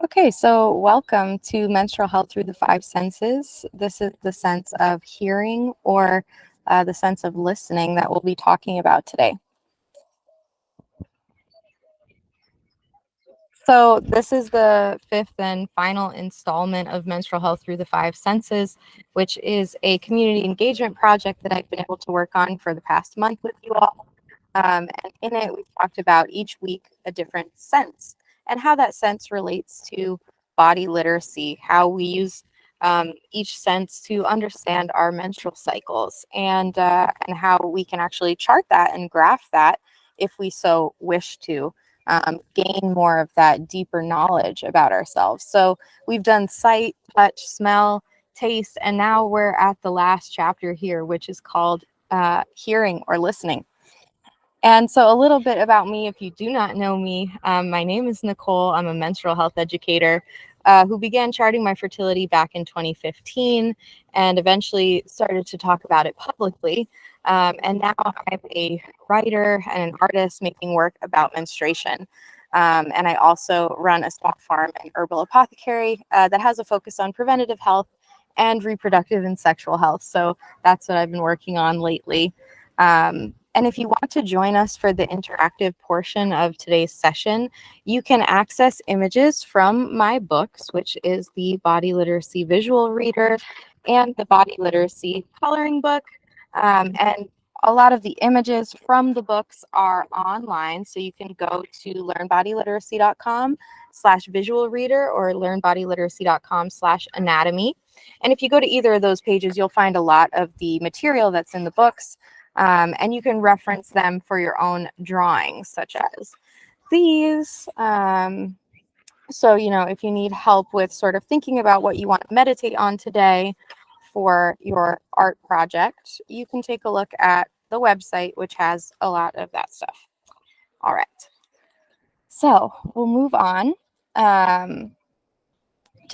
Okay, so welcome to Menstrual Health Through the Five Senses. This is the sense of hearing or the sense of listening that we'll be talking about today. So this is the fifth and final installment of Menstrual Health Through the Five Senses, which is a community engagement project that I've been able to work on for the past month with you all. And in it, we've talked about each week a different sense and how that sense relates to body literacy, how we use each sense to understand our menstrual cycles, and how we can actually chart that and graph that if we so wish to gain more of that deeper knowledge about ourselves. So we've done sight, touch, smell, taste, and now we're at the last chapter here, which is called hearing or listening. And so, a little bit about me, if you do not know me, my name is Nicole. I'm a menstrual health educator who began charting my fertility back in 2015 and eventually started to talk about it publicly. And now I'm a writer and an artist making work about menstruation. And I also run a small farm and herbal apothecary that has a focus on preventative health and reproductive and sexual health. So, that's what I've been working on lately. And if you want to join us for the interactive portion of today's session, you can access images from my books, which is the Body Literacy Visual Reader and the Body Literacy Coloring Book. And a lot of the images from the books are online, so you can go to learnbodyliteracy.com/visual reader or learnbodyliteracy.com/anatomy. And if you go to either of those pages, you'll find a lot of the material that's in the books. And you can reference them for your own drawings, such as these. So, if you need help with sort of thinking about what you want to meditate on today for your art project, you can take a look at the website, which has a lot of that stuff. All right. So we'll move on to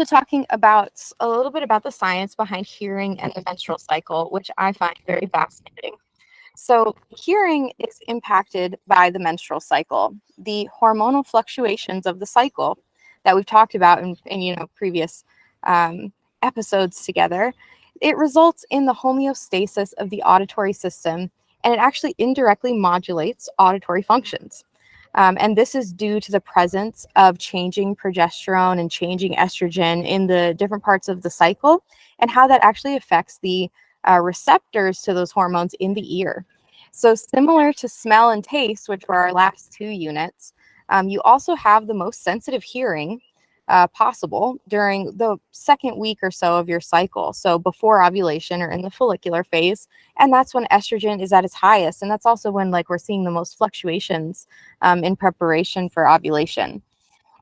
talking about a little bit about the science behind hearing and the menstrual cycle, which I find very fascinating. So hearing is impacted by the menstrual cycle, the hormonal fluctuations of the cycle that we've talked about in previous episodes together. It results in the homeostasis of the auditory system, and it actually indirectly modulates auditory functions. And this is due to the presence of changing progesterone and changing estrogen in the different parts of the cycle, and how that actually affects the receptors to those hormones in the ear. So similar to smell and taste, which were our last two units, you also have the most sensitive hearing possible during the second week or so of your cycle. So before ovulation or in the follicular phase. And that's when estrogen is at its highest. And that's also when we're seeing the most fluctuations in preparation for ovulation.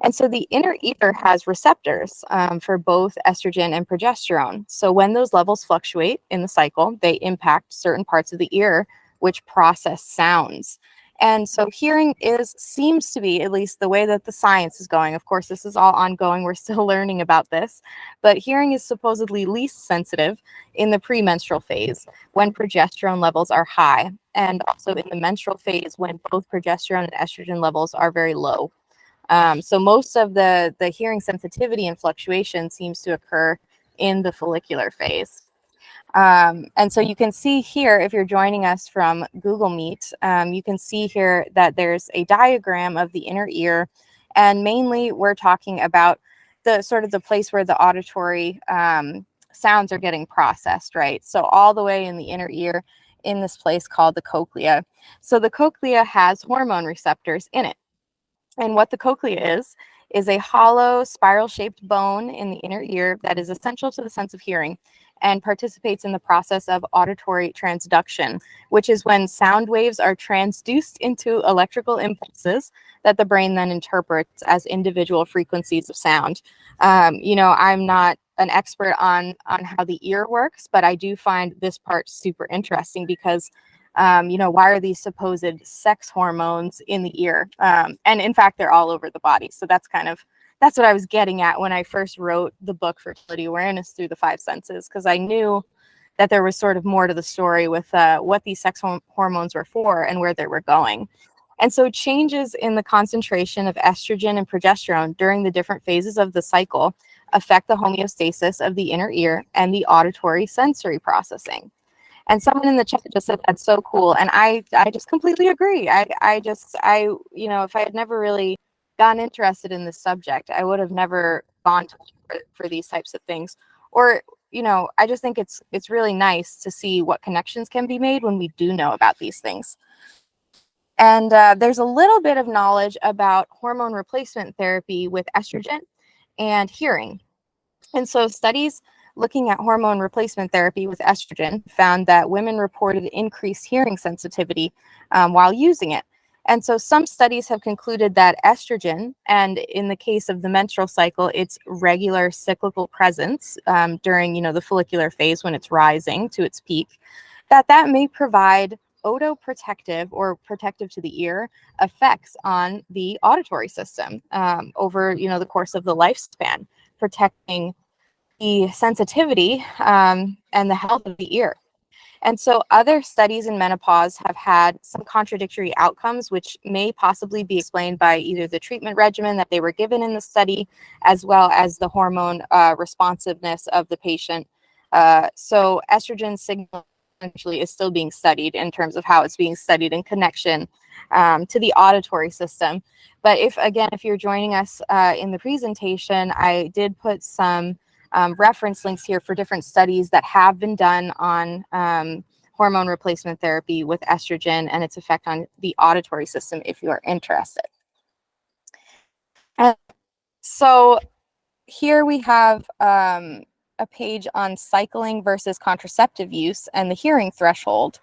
And so the inner ear has receptors for both estrogen and progesterone. So when those levels fluctuate in the cycle, they impact certain parts of the ear, which process sounds. And so hearing seems to be, at least the way that the science is going. Of course, this is all ongoing. We're still learning about this. But hearing is supposedly least sensitive in the premenstrual phase when progesterone levels are high, and also in the menstrual phase when both progesterone and estrogen levels are very low. So most of the hearing sensitivity and fluctuation seems to occur in the follicular phase. And so you can see here, if you're joining us from Google Meet, you can see here that there's a diagram of the inner ear. And mainly we're talking about the sort of the place where the auditory sounds are getting processed, right? So all the way in the inner ear in this place called the cochlea. So the cochlea has hormone receptors in it. And what the cochlea is a hollow spiral-shaped bone in the inner ear that is essential to the sense of hearing and participates in the process of auditory transduction, which is when sound waves are transduced into electrical impulses that the brain then interprets as individual frequencies of sound. I'm not an expert on how the ear works, but I do find this part super interesting because why are these supposed sex hormones in the ear? And in fact, they're all over the body. So that's what I was getting at when I first wrote the book Fertility Awareness Through the Five Senses, because I knew that there was sort of more to the story with what these sex hormones were for and where they were going. And so changes in the concentration of estrogen and progesterone during the different phases of the cycle affect the homeostasis of the inner ear and the auditory sensory processing. And someone in the chat just said that's so cool, and I just completely agree. If I had never really gotten interested in this subject, I would have never gone to look for these types of things. Or I just think it's really nice to see what connections can be made when we do know about these things. And there's a little bit of knowledge about hormone replacement therapy with estrogen and hearing. And so studies looking at hormone replacement therapy with estrogen found that women reported increased hearing sensitivity while using it. And so some studies have concluded that estrogen, and in the case of the menstrual cycle, it's regular cyclical presence during, the follicular phase when it's rising to its peak, that may provide otoprotective or protective to the ear effects on the auditory system over, the course of the lifespan, protecting the sensitivity and the health of the ear. And so other studies in menopause have had some contradictory outcomes, which may possibly be explained by either the treatment regimen that they were given in the study, as well as the hormone responsiveness of the patient. So estrogen signal actually is still being studied in terms of how it's being studied in connection to the auditory system. But if you're joining us in the presentation, I did put some reference links here for different studies that have been done on hormone replacement therapy with estrogen and its effect on the auditory system if you are interested. And so here we have a page on cycling versus contraceptive use and the hearing threshold.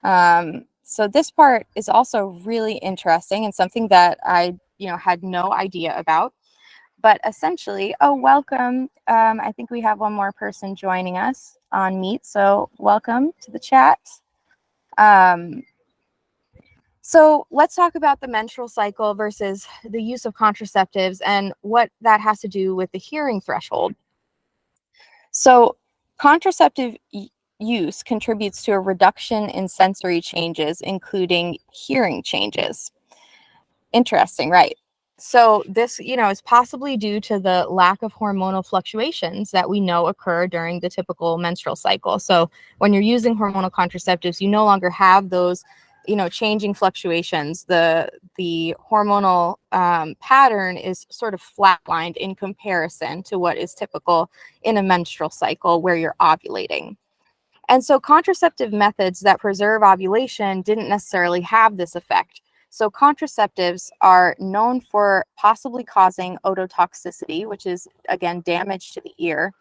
So this part is also really interesting and something that I had no idea about. But essentially, welcome. I think we have one more person joining us on Meet, so welcome to the chat. So let's talk about the menstrual cycle versus the use of contraceptives and what that has to do with the hearing threshold. So contraceptive use contributes to a reduction in sensory changes, including hearing changes. Interesting, right? So this, is possibly due to the lack of hormonal fluctuations that we know occur during the typical menstrual cycle. So when you're using hormonal contraceptives, you no longer have those, changing fluctuations. The hormonal pattern is sort of flatlined in comparison to what is typical in a menstrual cycle where you're ovulating. And so contraceptive methods that preserve ovulation didn't necessarily have this effect. So contraceptives are known for possibly causing ototoxicity, which is, again, damage to the ear.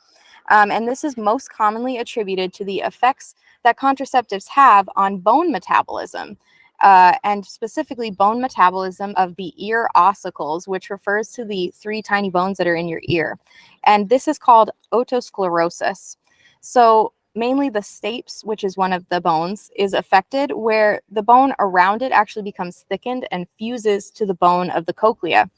And this is most commonly attributed to the effects that contraceptives have on bone metabolism, and specifically bone metabolism of the ear ossicles, which refers to the 3 tiny bones that are in your ear. And this is called otosclerosis. So mainly the stapes, which is one of the bones, is affected, where the bone around it actually becomes thickened and fuses to the bone of the cochlea.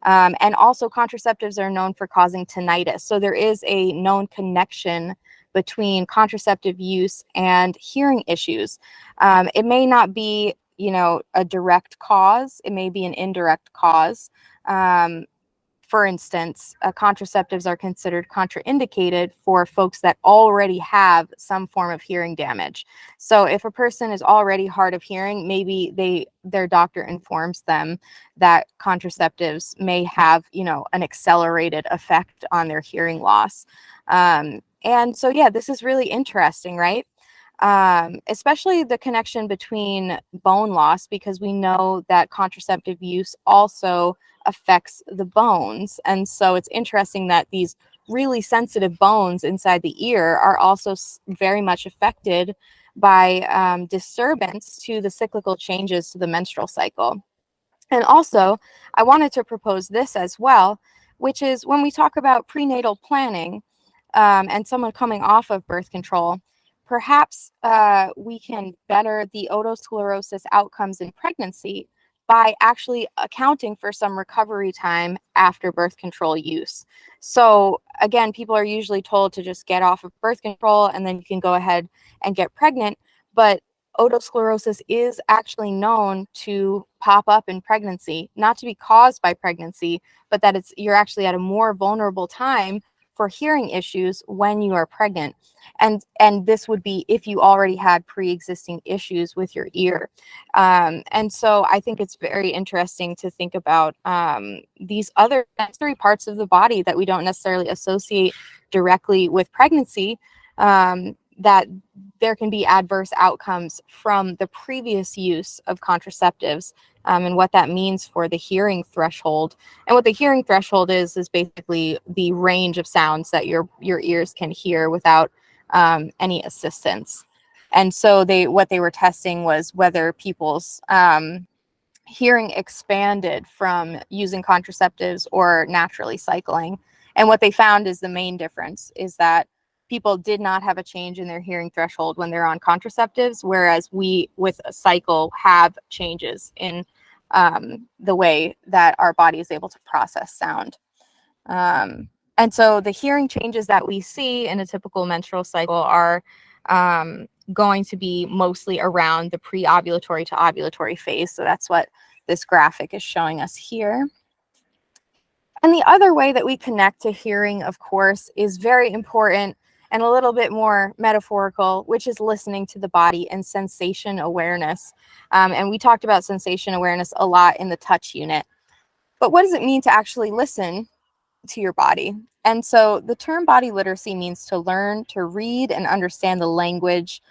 And also contraceptives are known for causing tinnitus. So there is a known connection between contraceptive use and hearing issues. It may not be, a direct cause. It may be an indirect cause. For instance, contraceptives are considered contraindicated for folks that already have some form of hearing damage. So if a person is already hard of hearing, maybe their doctor informs them that contraceptives may have, an accelerated effect on their hearing loss. And so, this is really interesting, right? Especially the connection between bone loss, because we know that contraceptive use also affects the bones. And so it's interesting that these really sensitive bones inside the ear are also very much affected by disturbance to the cyclical changes to the menstrual cycle. And also, I wanted to propose this as well, which is when we talk about prenatal planning and someone coming off of birth control, perhaps we can better the otosclerosis outcomes in pregnancy by actually accounting for some recovery time after birth control use. So again, people are usually told to just get off of birth control and then you can go ahead and get pregnant. But otosclerosis is actually known to pop up in pregnancy, not to be caused by pregnancy, but that you're actually at a more vulnerable time for hearing issues when you are pregnant. And this would be if you already had pre-existing issues with your ear. And so I think it's very interesting to think about these other sensory parts of the body that we don't necessarily associate directly with pregnancy, that there can be adverse outcomes from the previous use of contraceptives, and what that means for the hearing threshold. And what the hearing threshold is basically the range of sounds that your ears can hear without any assistance. And so what they were testing was whether people's hearing expanded from using contraceptives or naturally cycling. And what they found is the main difference is that people did not have a change in their hearing threshold when they're on contraceptives, whereas we, with a cycle, have changes in the way that our body is able to process sound. And so the hearing changes that we see in a typical menstrual cycle are going to be mostly around the pre-ovulatory to ovulatory phase. So that's what this graphic is showing us here. And the other way that we connect to hearing, of course, is very important and a little bit more metaphorical, which is listening to the body and sensation awareness. And we talked about sensation awareness a lot in the touch unit. But what does it mean to actually listen to your body? And so the term body literacy means to learn to read and understand the language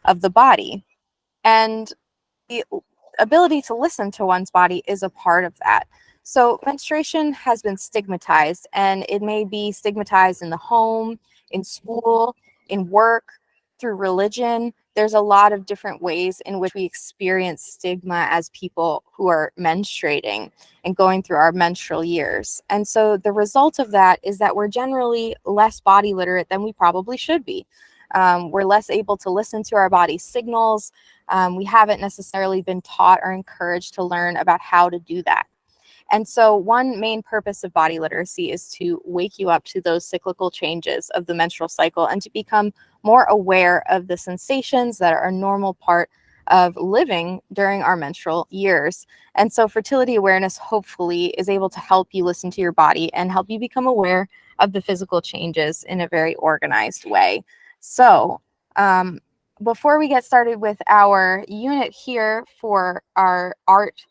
of the body. And the ability to listen to one's body is a part of that. So menstruation has been stigmatized, and it may be stigmatized in the home, in school, in work, through religion. There's a lot of different ways in which we experience stigma as people who are menstruating and going through our menstrual years. And so the result of that is that we're generally less body literate than we probably should be. We're less able to listen to our body's signals. We haven't necessarily been taught or encouraged to learn about how to do that. And so one main purpose of body literacy is to wake you up to those cyclical changes of the menstrual cycle and to become more aware of the sensations that are a normal part of living during our menstrual years. And so fertility awareness hopefully is able to help you listen to your body and help you become aware of the physical changes in a very organized way. So before we get started with our unit here for our art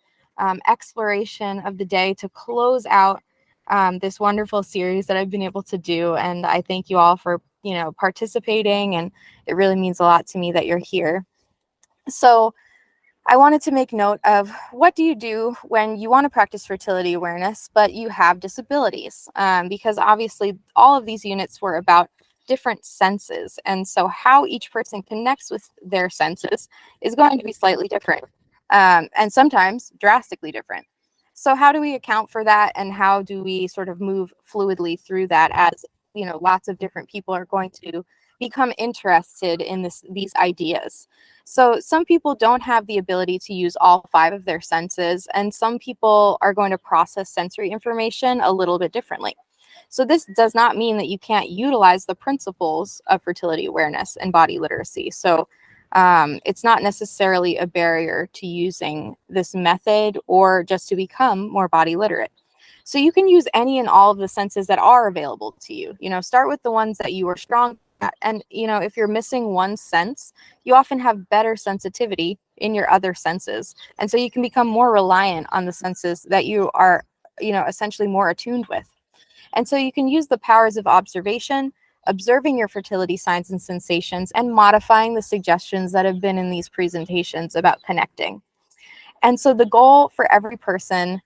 exploration of the day to close out this wonderful series that I've been able to do, and I thank you all for participating, and it really means a lot to me that you're here. So I wanted to make note of what do you do when you want to practice fertility awareness, but you have disabilities, because obviously all of these units were about different senses. And so how each person connects with their senses is going to be slightly different, and sometimes drastically different. So how do we account for that, and how do we sort of move fluidly through that as lots of different people are going to become interested in these ideas? So some people don't have the ability to use all 5 of their senses, and some people are going to process sensory information a little bit differently. So this does not mean that you can't utilize the principles of fertility awareness and body literacy. So it's not necessarily a barrier to using this method or just to become more body literate. So you can use any and all of the senses that are available to you. Start with the ones that you are strong at. And, if you're missing one sense, you often have better sensitivity in your other senses. And so you can become more reliant on the senses that you are, essentially more attuned with. And so you can use the powers of observation, observing your fertility signs and sensations, and modifying the suggestions that have been in these presentations about connecting. And so the goal for every person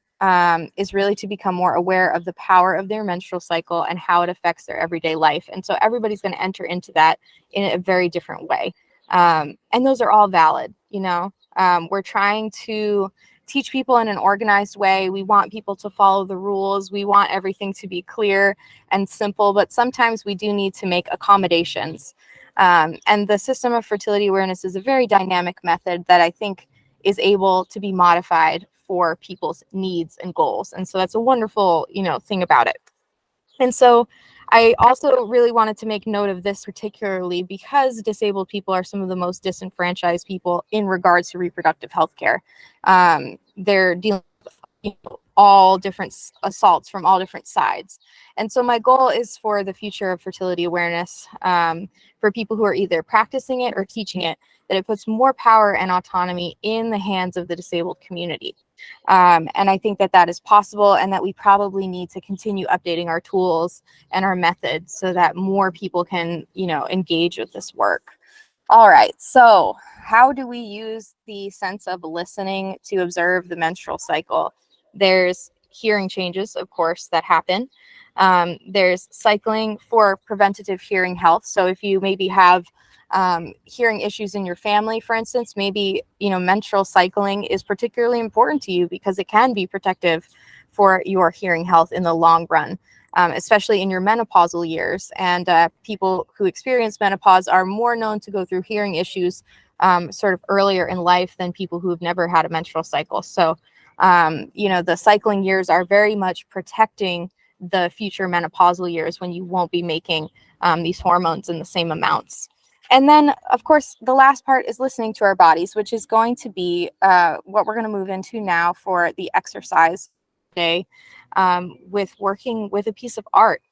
is really to become more aware of the power of their menstrual cycle and how it affects their everyday life. And so everybody's going to enter into that in a very different way. And those are all valid. We're trying to teach people in an organized way. We want people to follow the rules. We want everything to be clear and simple, but sometimes we do need to make accommodations. And the system of fertility awareness is a very dynamic method that I think is able to be modified for people's needs and goals. And so that's a wonderful, thing about it. And so I also really wanted to make note of this particularly because disabled people are some of the most disenfranchised people in regards to reproductive health care. They're dealing all different assaults from all different sides. And so my goal is for the future of fertility awareness, for people who are either practicing it or teaching it, that it puts more power and autonomy in the hands of the disabled community. And I think that that is possible, and that we probably need to continue updating our tools and our methods so that more people can, engage with this work. All right, so how do we use the sense of listening to observe the menstrual cycle? There's hearing changes, of course, that happen. There's cycling for preventative hearing health. So if you maybe have hearing issues in your family, for instance, maybe, menstrual cycling is particularly important to you because it can be protective for your hearing health in the long run. Especially in your menopausal years. And people who experience menopause are more known to go through hearing issues sort of earlier in life than people who have never had a menstrual cycle. So, the cycling years are very much protecting the future menopausal years when you won't be making these hormones in the same amounts. And then, of course, the last part is listening to our bodies, which is going to be what we're going to move into now for the exercise today. With working with a piece of art.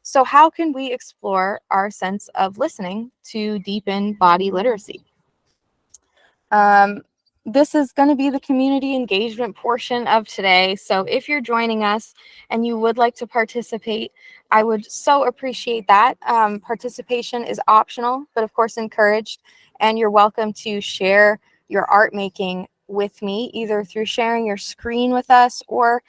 So how can we explore our sense of listening to deepen body literacy? This is going to be the community engagement portion of today. So if you're joining us and you would like to participate, I would so appreciate that. Participation is optional, but of course encouraged. And you're welcome to share your art making with me, either through sharing your screen with us or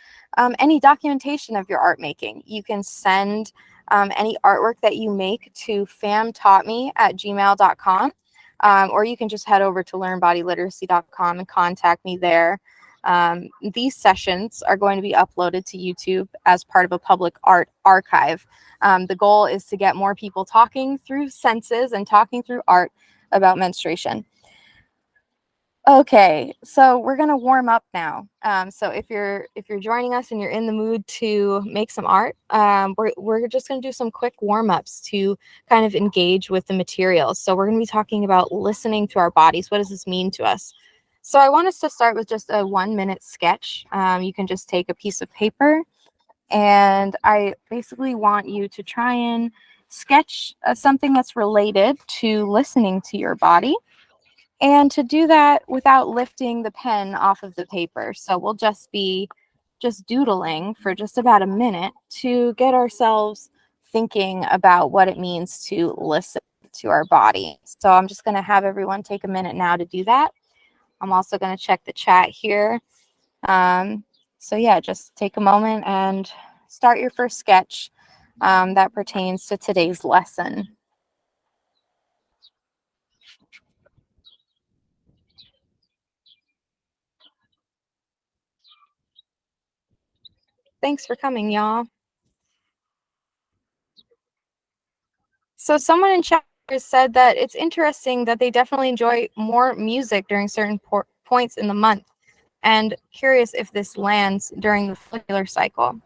any documentation of your art making. You can send any artwork that you make to famtaughtme@gmail.com. Or you can just head over to learnbodyliteracy.com and contact me there. These sessions are going to be uploaded to YouTube as part of a public art archive. The goal is to get more people talking through senses and talking through art about menstruation. Okay, so we're gonna warm up now. So if you're joining us and you're in the mood to make some art, we're just gonna do some quick warm-ups to kind of engage with the materials. So we're gonna be talking about listening to our bodies. What does this mean to us? So I want us to start with just a 1-minute sketch. You can just take a piece of paper, and I basically want you to try and sketch something that's related to listening to your body. And to do that without lifting the pen off of the paper. So we'll just be doodling for just about a minute to get ourselves thinking about what it means to listen to our body. So I'm just going to have everyone take a minute now to do that. I'm also going to check the chat here. So yeah, just take a moment and start your first sketch that pertains to today's lesson. Thanks for coming, y'all. So someone in chat said that it's interesting that they definitely enjoy more music during certain points in the month, and curious if this lands during the follicular cycle.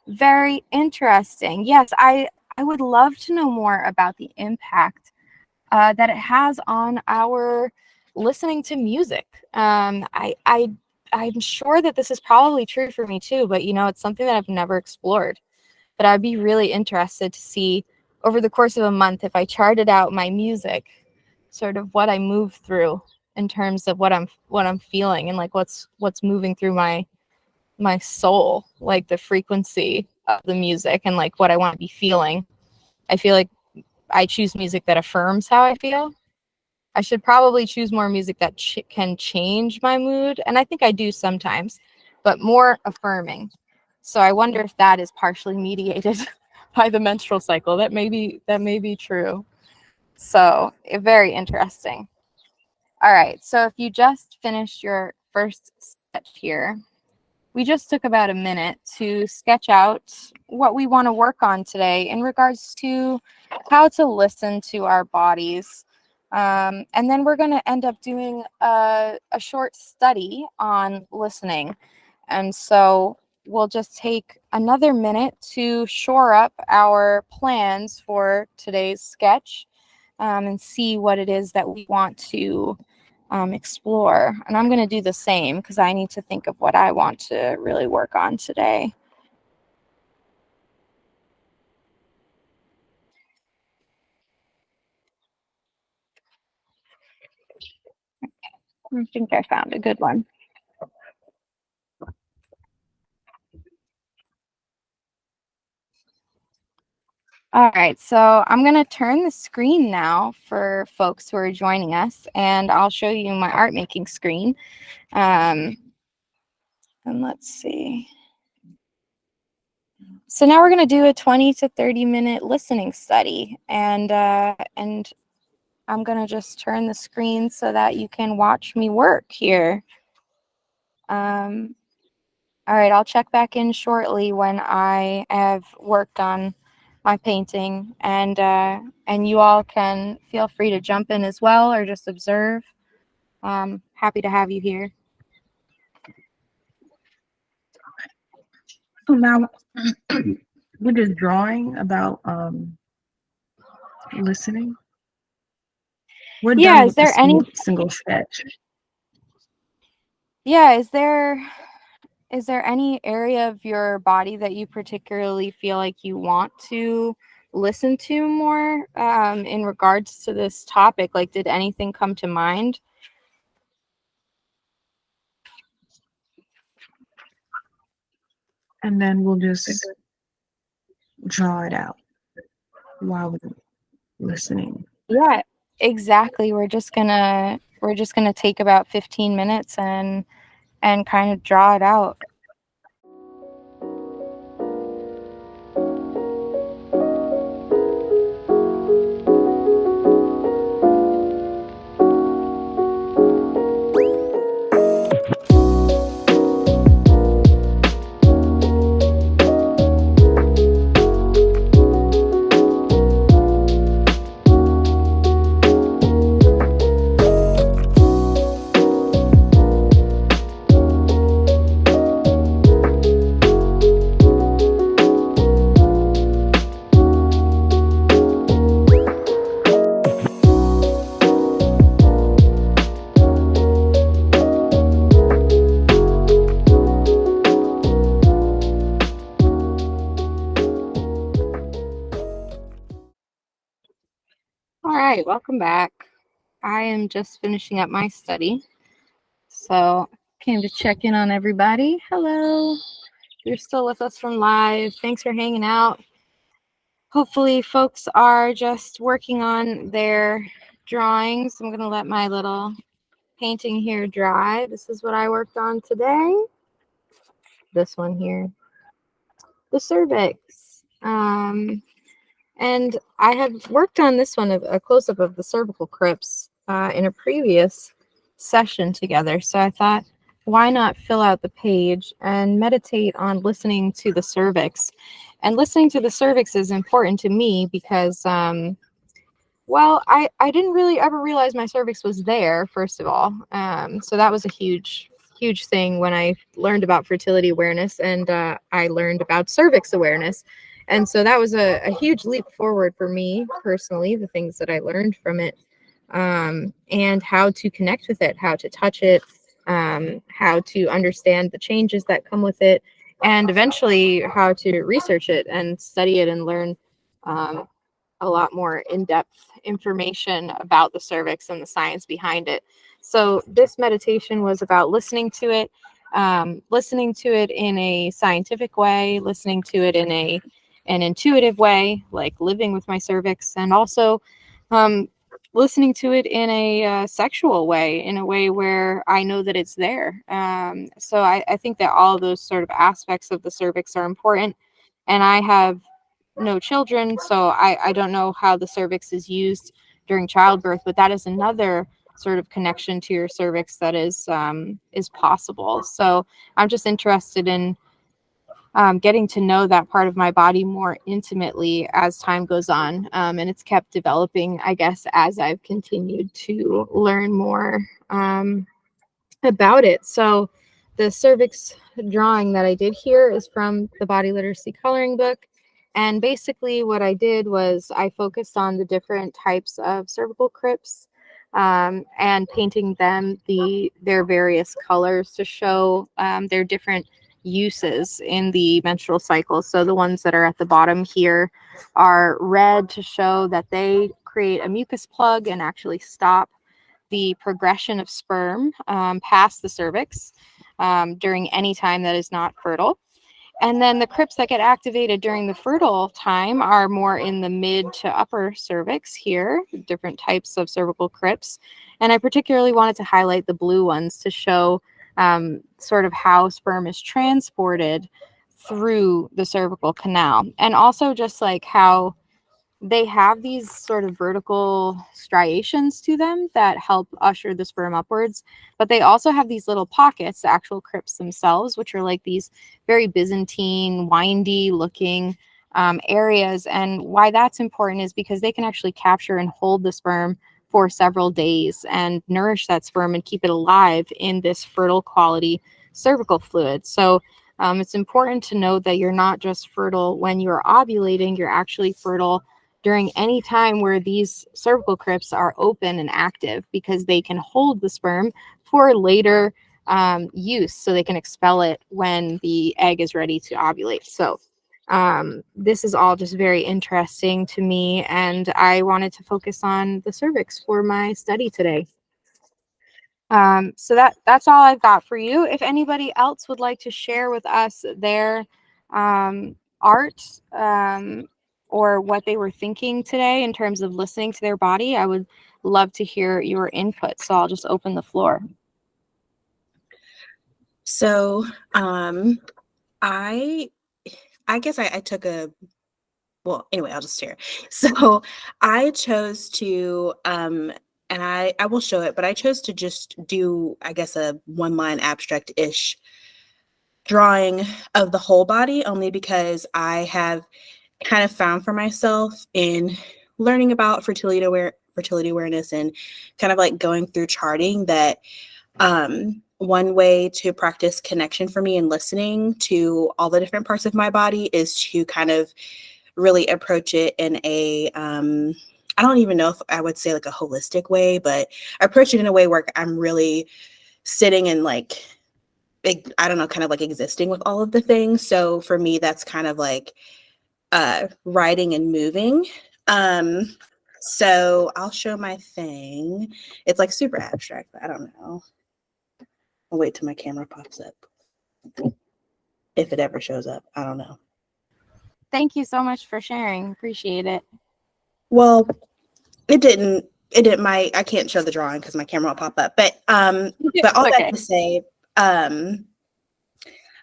Very interesting. Yes, I would love to know more about the impact that it has on our listening to music. I'm sure that this is probably true for me too, but it's something that I've never explored. But I'd be really interested to see over the course of a month if I charted out my music, sort of what I move through in terms of what I'm feeling and like what's moving through my soul, like the frequency of the music and like what I want to be feeling. I feel like I choose music that affirms how I feel. I should probably choose more music that can change my mood, and I think I do sometimes, but more affirming. So I wonder if that is partially mediated by the menstrual cycle. That may be true. So very interesting. All right. So if you just finished your first sketch here, we just took about a minute to sketch out what we want to work on today in regards to how to listen to our bodies. And then we're going to end up doing a short study on listening. And so we'll just take another minute to shore up our plans for today's sketch, and see what it is that we want to explore. And I'm going to do the same because I need to think of what I want to really work on today. I think I found a good one. All right, so I'm going to turn the screen now for folks who are joining us, and I'll show you my art making screen. And let's see. So now we're going to do a 20 to 30 minute listening study, and I'm going to just turn the screen so that you can watch me work here. All right, I'll check back in shortly when I have worked on my painting, and you all can feel free to jump in as well or just observe. Happy to have you here. So now we're just drawing about listening. We're done with the single sketch. Yeah, is there any area of your body that you particularly feel like you want to listen to more in regards to this topic? Like, did anything come to mind? And then we'll just draw it out while we're listening. Yeah, exactly. We're just gonna take about 15 minutes and kind of draw it out. All right, welcome back. I am just finishing up my study, so came to check in on everybody. Hello. You're still with us from live. Thanks for hanging out. Hopefully folks are just working on their drawings. I'm going to let my little painting here dry. This is what I worked on today. This one here, the cervix. And I had worked on this one, a close-up of the cervical crypts in a previous session together. So I thought, why not fill out the page and meditate on listening to the cervix? And listening to the cervix is important to me because, well, I didn't really ever realize my cervix was there, first of all. So that was a huge thing when I learned about fertility awareness, and I learned about cervix awareness. And so that was a huge leap forward for me personally, the things that I learned from it, and how to connect with it, how to touch it, how to understand the changes that come with it, and eventually how to research it and study it and learn a lot more in-depth information about the cervix and the science behind it. So this meditation was about listening to it in a scientific way, listening to it in an intuitive way, like living with my cervix, and also listening to it in a sexual way, in a way where I know that it's there. So I think that all those sort of aspects of the cervix are important. And I have no children, so I don't know how the cervix is used during childbirth, but that is another sort of connection to your cervix that is possible. So I'm just interested in getting to know that part of my body more intimately as time goes on. And it's kept developing, I guess, as I've continued to learn more about it. So the cervix drawing that I did here is from the body literacy coloring book. And basically what I did was I focused on the different types of cervical crypts, and painting them their various colors to show their different uses in the menstrual cycle. So the ones that are at the bottom here are red to show that they create a mucus plug and actually stop the progression of sperm past the cervix during any time that is not fertile. And then the crypts that get activated during the fertile time are more in the mid to upper cervix here, different types of cervical crypts. And I particularly wanted to highlight the blue ones to show sort of how sperm is transported through the cervical canal. And also just like how they have these sort of vertical striations to them that help usher the sperm upwards, but they also have these little pockets, the actual crypts themselves, which are like these very Byzantine, windy looking areas. And why that's important is because they can actually capture and hold the sperm for several days and nourish that sperm and keep it alive in this fertile quality cervical fluid. So it's important to note that you're not just fertile when you're ovulating, you're actually fertile during any time where these cervical crypts are open and active, because they can hold the sperm for later use, so they can expel it when the egg is ready to ovulate. So this is all just very interesting to me, and I wanted to focus on the cervix for my study today. So that's all I've got for you. If anybody else would like to share with us their art, or what they were thinking today in terms of listening to their body, I would love to hear your input. So I'll just open the floor. So, I guess I took well, anyway, I'll just share. So I chose to, and I will show it, but I chose to just do, I guess, a one-line abstract-ish drawing of the whole body, only because I have kind of found for myself in learning about fertility awareness and kind of like going through charting that one way to practice connection for me and listening to all the different parts of my body is to kind of really approach it in a I don't even know if I would say like a holistic way, but I approach it in a way where I'm really sitting and like, I don't know, kind of like existing with all of the things. So for me, that's kind of like writing and moving. So I'll show my thing. It's like super abstract, but I don't know. I'll wait till my camera pops up. If it ever shows up, I don't know. Thank you so much for sharing. Appreciate it. Well, it didn't I can't show the drawing because my camera will pop up. But all Okay. that to say,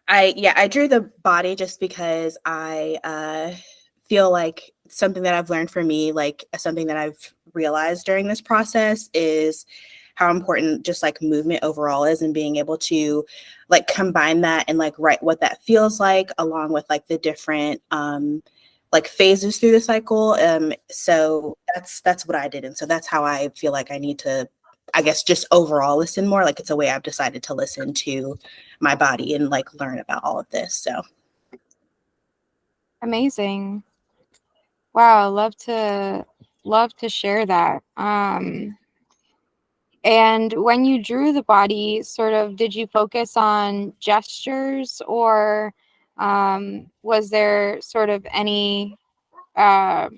I drew the body just because I feel like something that I've learned for me, like something that I've realized during this process, is how important just like movement overall is, and being able to like combine that and like write what that feels like along with like the different like phases through the cycle. So that's what I did. And so that's how I feel like I need to, I guess, just overall listen more. Like it's a way I've decided to listen to my body and like learn about all of this. So Amazing. Wow, love to share that. And when you drew the body, sort of, did you focus on gestures, or was there sort of any uh,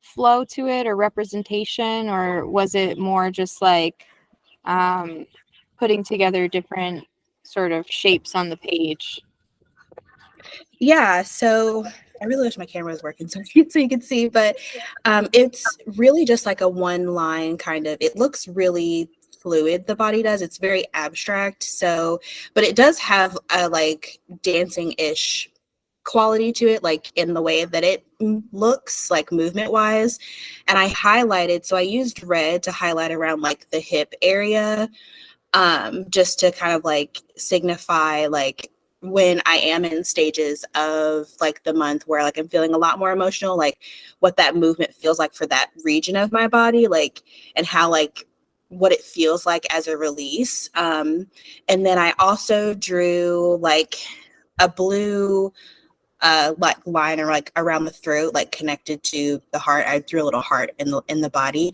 flow to it or representation, or was it more just like putting together different sort of shapes on the page? yeah, so I really wish my camera was working so you could see, but it's really just like a one line kind of, it looks really fluid, the body does. It's very abstract. So, but it does have a like dancing-ish quality to it, like in the way that it looks like movement wise. And I highlighted, so I used red to highlight around like the hip area, just to kind of like signify like when I am in stages of like the month where like I'm feeling a lot more emotional, like what that movement feels like for that region of my body, like, and how like what it feels like as a release. And then I also drew like a blue like line or like around the throat, like connected to the heart. I drew a little heart in the body,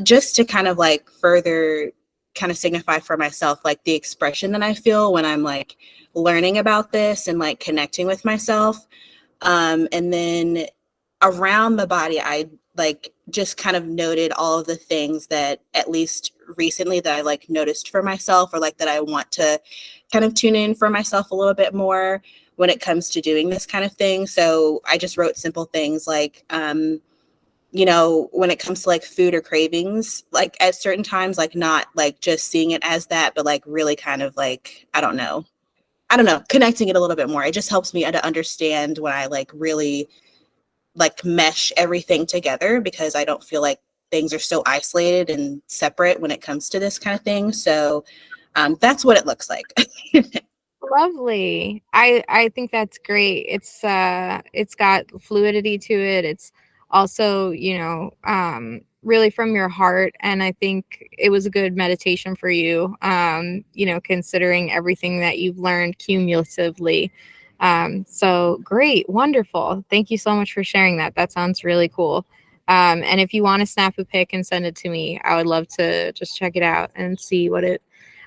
just to kind of like further kind of signify for myself like the expression that I feel when I'm like learning about this and like connecting with myself. And then around the body, I like just kind of noted all of the things that at least recently that I like noticed for myself, or like that I want to kind of tune in for myself a little bit more when it comes to doing this kind of thing. So I just wrote simple things like, you know, when it comes to like food or cravings, like at certain times, like not like just seeing it as that, but like really kind of like, I don't know, connecting it a little bit more. It just helps me to understand when I like really like mesh everything together, because I don't feel like things are so isolated and separate when it comes to this kind of thing. So that's what it looks like. Lovely. I think that's great. It's got fluidity to it. It's also, really from your heart, and I think it was a good meditation for you. Considering everything that you've learned cumulatively. So great, wonderful. Thank you so much for sharing that. That sounds really cool. And if you want to snap a pic and send it to me, I would love to just check it out and see what it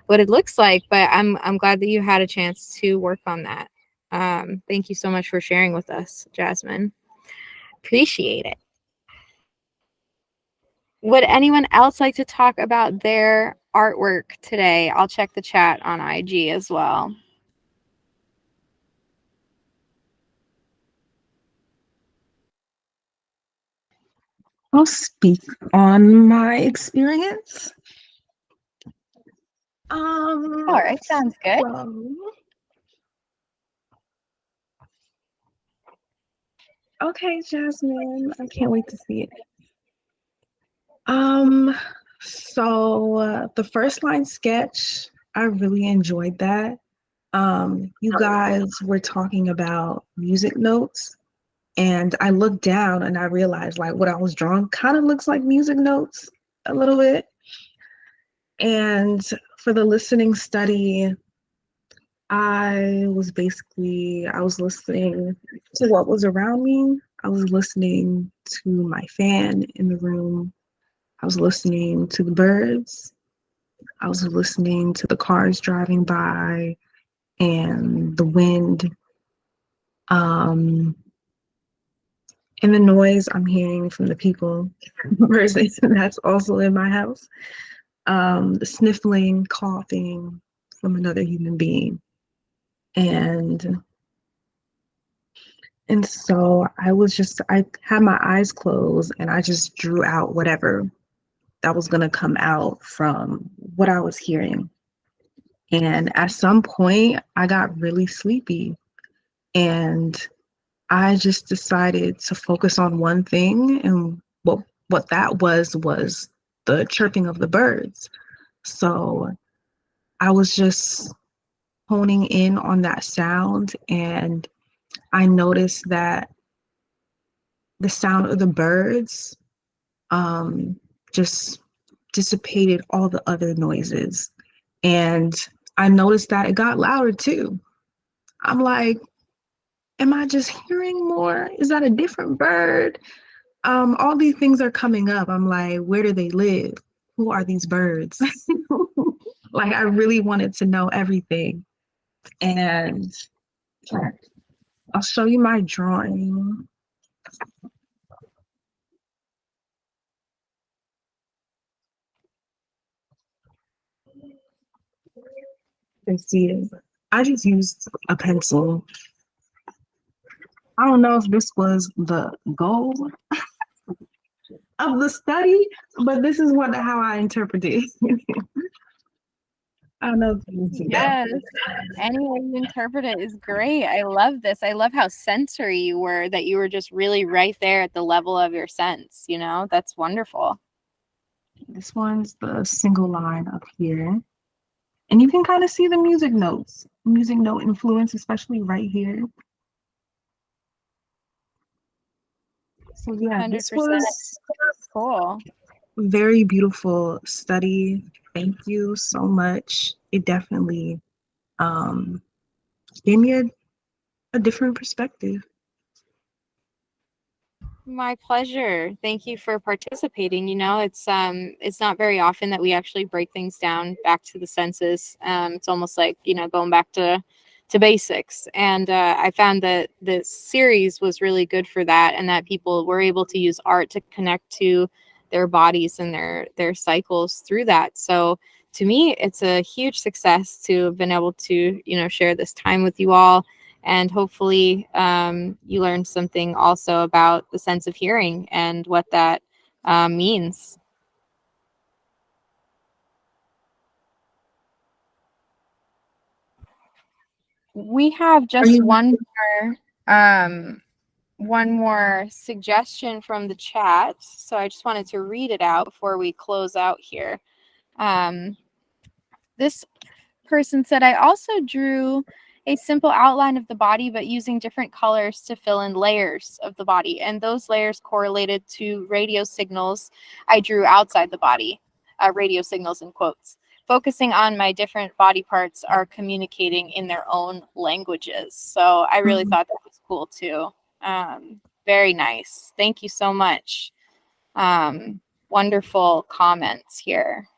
looks like. But I'm glad that you had a chance to work on that. Thank you so much for sharing with us, Jasmine. Appreciate it. Would anyone else like to talk about their artwork today? I'll check the chat on IG as well. I'll speak on my experience. All right, sounds good. So, okay, Jasmine, I can't wait to see it. Um, the first line sketch, I really enjoyed that. You guys were talking about music notes, and I looked down and I realized like what I was drawing kind of looks like music notes a little bit. And for the listening study, I was listening to what was around me. I was listening to my fan in the room. I was listening to the birds. I was listening to the cars driving by and the wind. Um, and the noise I'm hearing from the people person that's also in my house. The sniffling, coughing from another human being. And so I had my eyes closed and I just drew out whatever that was going to come out from what I was hearing. And at some point, I got really sleepy and I just decided to focus on one thing. And what that was the chirping of the birds. So I was just honing in on that sound, and I noticed that the sound of the birds um, just dissipated all the other noises. And I noticed that it got louder too. I'm like, am I just hearing more? Is that a different bird? All these things are coming up. I'm like, where do they live? Who are these birds? Like, I really wanted to know everything. And I'll show you my drawing. You can see it. I just used a pencil. I don't know if this was the goal of the study, but this is how I interpret it. I don't know if you can see that. Yes. Any way you interpret it is great. I love this. I love how sensory you were, that you were just really right there at the level of your sense, That's wonderful. This one's the single line up here. And you can kind of see the music note influence, especially right here. So yeah, this 100%. was Cool. very beautiful study. Thank you so much. It definitely um, gave me a different perspective. My pleasure. Thank you for participating. It's not very often that we actually break things down back to the senses. It's almost like, going back to basics. And I found that the series was really good for that, and that people were able to use art to connect to their bodies and their cycles through that. So to me, it's a huge success to have been able to, share this time with you all, and hopefully you learned something also about the sense of hearing and what that means. We have Are just you one more suggestion from the chat, so I just wanted to read it out before we close out here. This person said, I also drew a simple outline of the body, but using different colors to fill in layers of the body. And those layers correlated to radio signals I drew outside the body, radio signals in quotes. Focusing on my different body parts are communicating in their own languages. So I really thought that was cool too. Very nice. Thank you so much. Wonderful comments here.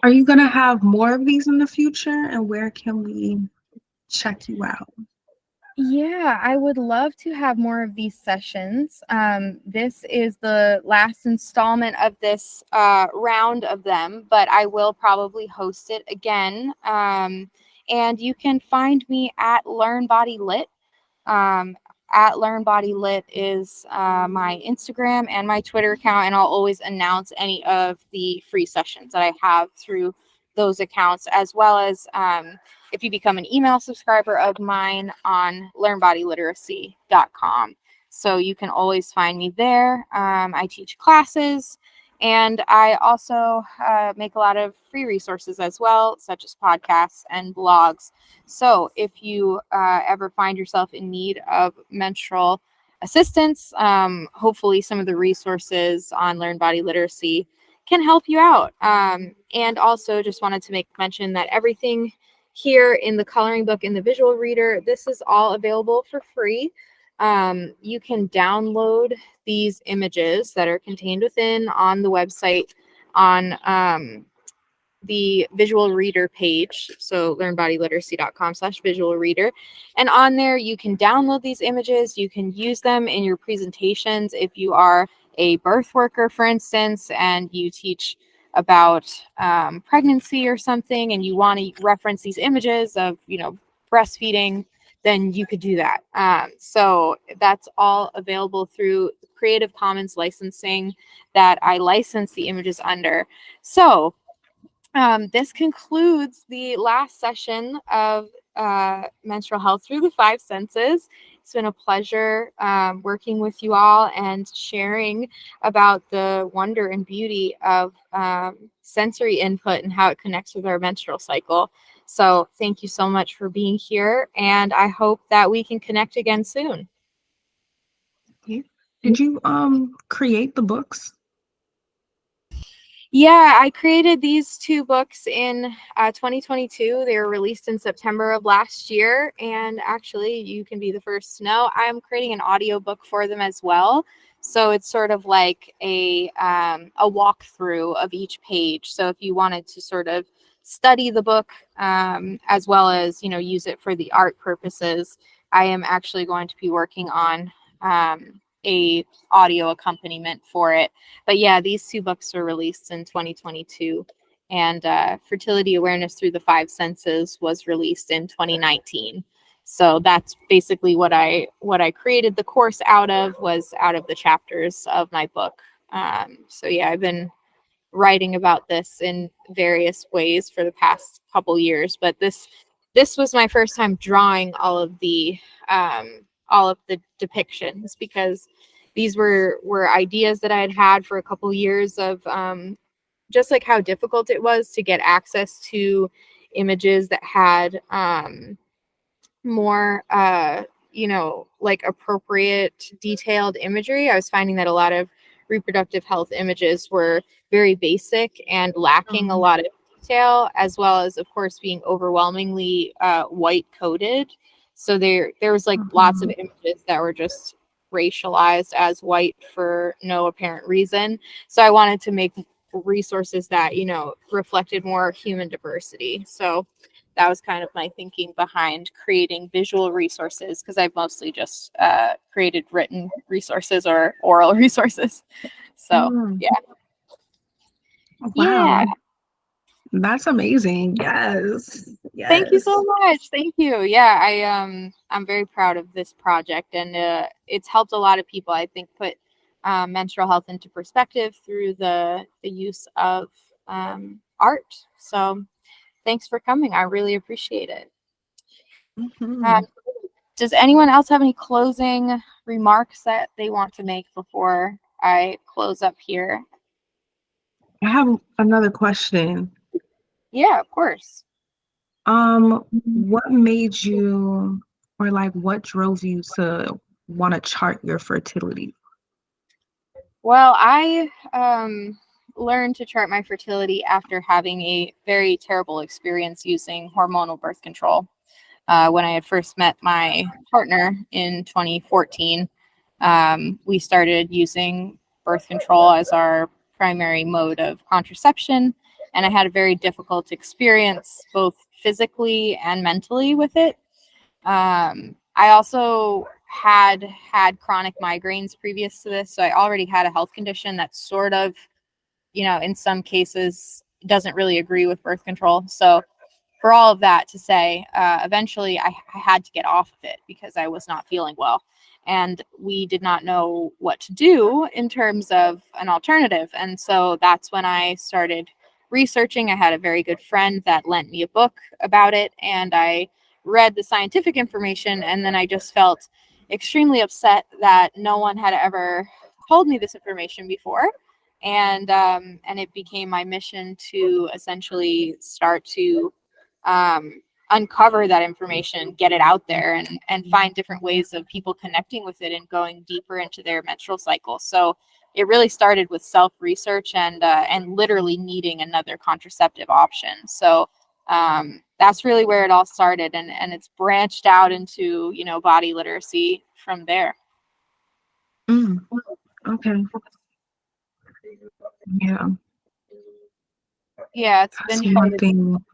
Are you gonna have more of these in the future, and where can we check you out? Yeah, I would love to have more of these sessions. This is the last installment of this round of them, but I will probably host it again. And you can find me at Learn Body Lit. Um, at Learn Body Lit is my Instagram and my Twitter account, and I'll always announce any of the free sessions that I have through those accounts, as well as if you become an email subscriber of mine on learnbodyliteracy.com. So you can always find me there. I teach classes, and I also make a lot of free resources as well, such as podcasts and blogs. So if you ever find yourself in need of menstrual assistance, hopefully some of the resources on Learn Body Literacy can help you out. And also just wanted to make mention that everything here in the coloring book and the visual reader, this is all available for free. You can download these images that are contained within on the website on the visual reader page, so learnbodyliteracy.com/visual reader, and on there you can download these images. You can use them in your presentations if you are a birth worker, for instance, and you teach about pregnancy or something, and you want to reference these images of breastfeeding, then you could do that. So that's all available through Creative Commons licensing that I license the images under. So this concludes the last session of Menstrual Health Through the Five Senses. It's been a pleasure working with you all and sharing about the wonder and beauty of sensory input and how it connects with our menstrual cycle. So thank you so much for being here, and I hope that we can connect again soon. Did you create the books? Yeah, I created these two books in 2022. They were released in September of last year. And actually, you can be the first to know, I'm creating an audiobook for them as well. So it's sort of like a walkthrough of each page. So if you wanted to sort of study the book as well as, use it for the art purposes, I am actually going to be working on a audio accompaniment for it. But yeah, these two books were released in 2022, and Fertility Awareness Through the Five Senses was released in 2019. So that's basically what I created the course out of the chapters of my book. So yeah, I've been writing about this in various ways for the past couple years, but this was my first time drawing all of the depictions, because these were ideas that I had for a couple years of just like how difficult it was to get access to images that had more like appropriate detailed imagery. I was finding that a lot of reproductive health images were very basic and lacking a lot of detail, as well as, of course, being overwhelmingly white coded. So there was like lots of images that were just racialized as white for no apparent reason. So I wanted to make resources that, reflected more human diversity. So that was kind of my thinking behind creating visual resources, because I've mostly just created written resources or oral resources. So yeah. Wow. That's amazing. Yes. Thank you so Yes. much. Thank you. Yeah, I'm very proud of this project, and it's helped a lot of people, I think, put menstrual health into perspective through the use of art. So thanks for coming. I really appreciate it. Mhm. Does anyone else have any closing remarks that they want to make before I close up here? I have another question. Yeah, of course. What made you, or like what drove you to want to chart your fertility? Well, I learned to chart my fertility after having a very terrible experience using hormonal birth control. When I had first met my partner in 2014, we started using birth control as our primary mode of contraception. And I had a very difficult experience, both physically and mentally, with it. I also had chronic migraines previous to this. So I already had a health condition that sort of, in some cases doesn't really agree with birth control. So for all of that to say, eventually I had to get off of it because I was not feeling well. And we did not know what to do in terms of an alternative. And so that's when I started researching. I had a very good friend that lent me a book about it, and I read the scientific information. And then I just felt extremely upset that no one had ever told me this information before. And it became my mission to essentially start to uncover that information, get it out there, and find different ways of people connecting with it and going deeper into their menstrual cycle. So it really started with self-research and literally needing another contraceptive option. So that's really where it all started, and it's branched out into body literacy from there. Mm, okay. Yeah. Yeah, it's That's been one quite a thing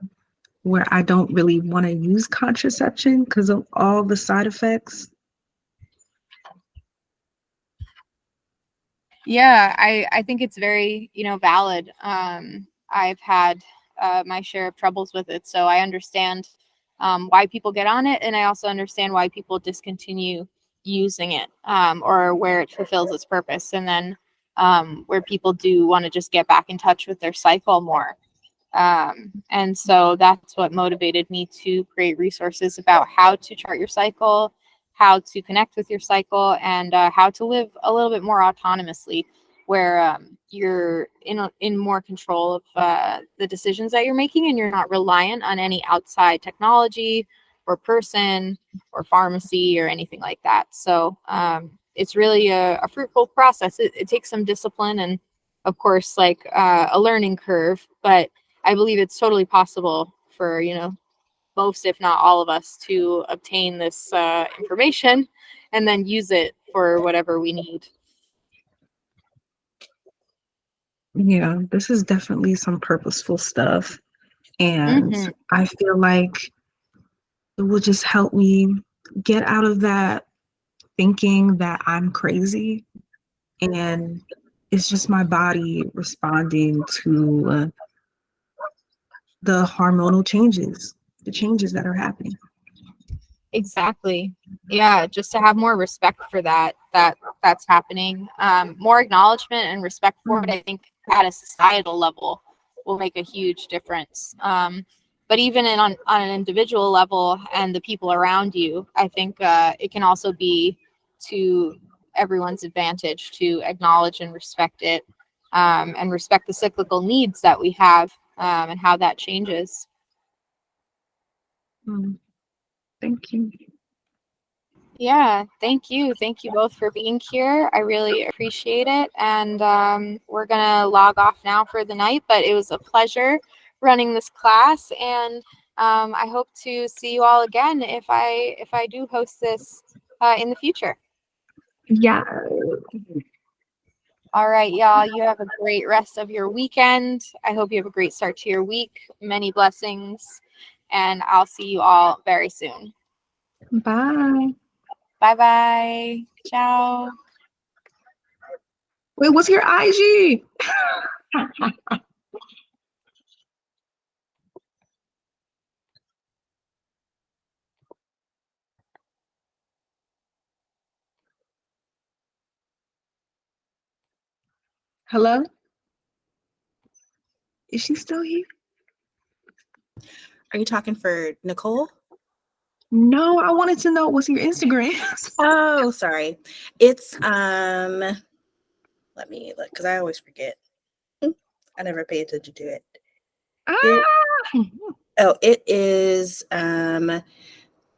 where I don't really want to use contraception because of all the side effects. Yeah, I think it's very, valid. I've had my share of troubles with it, so I understand why people get on it, and I also understand why people discontinue using it, or where it fulfills its purpose, and then where people do want to just get back in touch with their cycle more. And so that's what motivated me to create resources about how to chart your cycle, how to connect with your cycle, and how to live a little bit more autonomously, where you're in more control of the decisions that you're making, and you're not reliant on any outside technology or person or pharmacy or anything like that. So it's really a fruitful process. It takes some discipline and, of course, like a learning curve, but I believe it's totally possible for, most, if not all of us, to obtain this information and then use it for whatever we need. Yeah, this is definitely some purposeful stuff. And Mm-hmm. I feel like it will just help me get out of that thinking that I'm crazy. And it's just my body responding to the hormonal changes, the changes that are happening. Exactly. Yeah, just to have more respect for that's happening. More acknowledgement and respect for it, Mm. I think, at a societal level will make a huge difference. But even on an individual level and the people around you, I think it can also be to everyone's advantage to acknowledge and respect it, and respect the cyclical needs that we have, and how that changes. Mm. Thank you. Yeah, thank you. Thank you both for being here. I really appreciate it. And we're going to log off now for the night, but it was a pleasure running this class. And I hope to see you all again if I do host this in the future. Yeah. All right, y'all. You have a great rest of your weekend. I hope you have a great start to your week. Many blessings. And I'll see you all very soon. Bye. Bye-bye. Ciao. Wait, what's your IG? Hello? Is she still here? Are you talking for Nicole? No, I wanted to know what's your Instagram. Oh, sorry. It's let me look because I always forget. I never pay attention to it. It is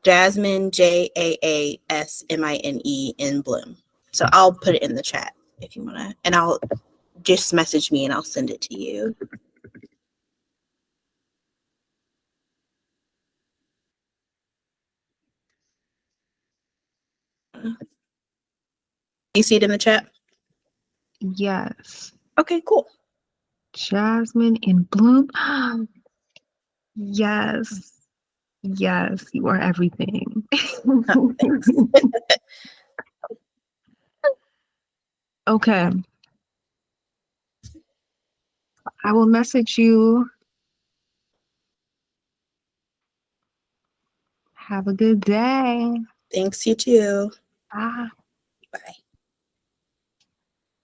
Jasmine JAASMINE in Bloom. So I'll put it in the chat if you wanna, and I'll just message me and I'll send it to you. You see it in the chat? Yes. Okay, cool. Jasmine in Bloom. Yes. Yes, you are everything. Thanks. Okay. I will message you. Have a good day. Thanks, you too. Bye. Bye.